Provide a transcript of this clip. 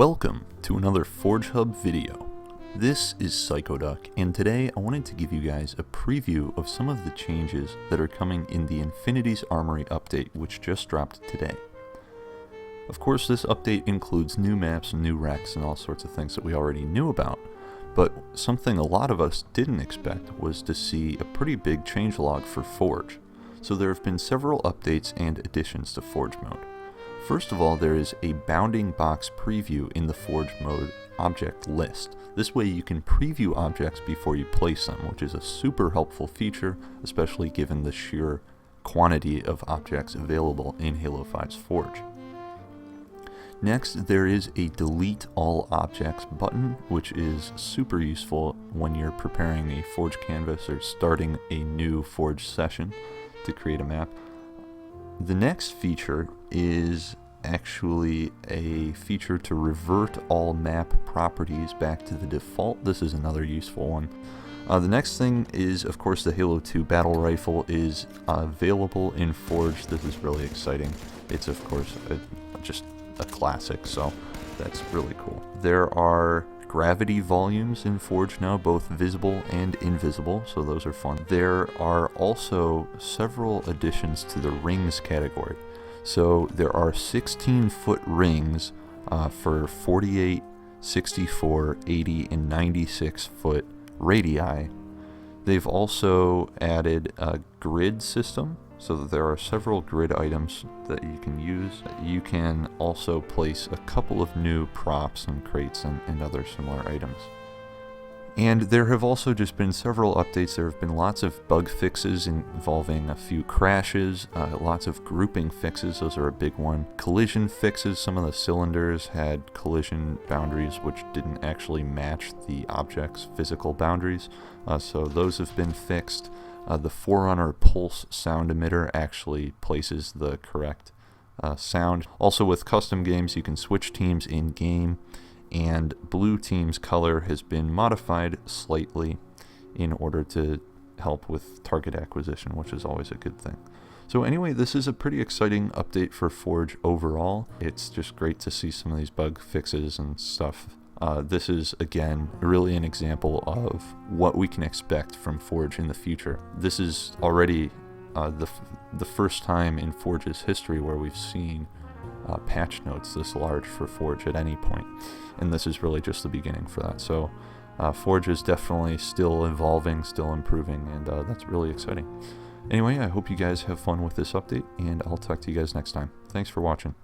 Welcome to another FORGEHUB video. This is PsychoDuck, and today I wanted to give you guys a preview of some of the changes that are coming in the Infinity's Armory update, which just dropped today. Of course, this update includes new maps, new wrecks, and all sorts of things that we already knew about, but something a lot of us didn't expect was to see a pretty big changelog for Forge. So there have been several updates and additions to Forge mode. First of all, there is a bounding box preview in the Forge mode object list. This way you can preview objects before you place them, which is a super helpful feature, especially given the sheer quantity of objects available in Halo 5's Forge. Next, there is a delete all objects button, which is super useful when you're preparing a Forge canvas or starting a new Forge session to create a map. The next feature is actually a feature to revert all map properties back to the default. This is another useful one. The next thing is, of course, the Halo 2 battle rifle is available in Forge. This is really exciting. It's, of course, just a classic, so that's really cool. There are gravity volumes in Forge now, both visible and invisible, so those are fun. There are also several additions to the rings category. So there are 16-foot rings for 48, 64, 80, and 96-foot radii. They've also added a grid system, so that there are several grid items that you can use. You can also place a couple of new props and crates and other similar items. And there have also just been several updates. There have been lots of bug fixes involving a few crashes, lots of grouping fixes, those are a big one. Collision fixes, some of the cylinders had collision boundaries which didn't actually match the object's physical boundaries, so those have been fixed. The Forerunner Pulse sound emitter actually places the correct sound. Also with custom games you can switch teams in game, and blue team's color has been modified slightly in order to help with target acquisition, which is always a good thing. So anyway, this is a pretty exciting update for Forge overall. It's just great to see some of these bug fixes and stuff. This is, again, really an example of what we can expect from Forge in the future. This is already the first time in Forge's history where we've seen patch notes this large for Forge at any point, and this is really just the beginning for that. So Forge is definitely still evolving, still improving, and that's really exciting. Anyway, I hope you guys have fun with this update, and I'll talk to you guys next time. Thanks for watching.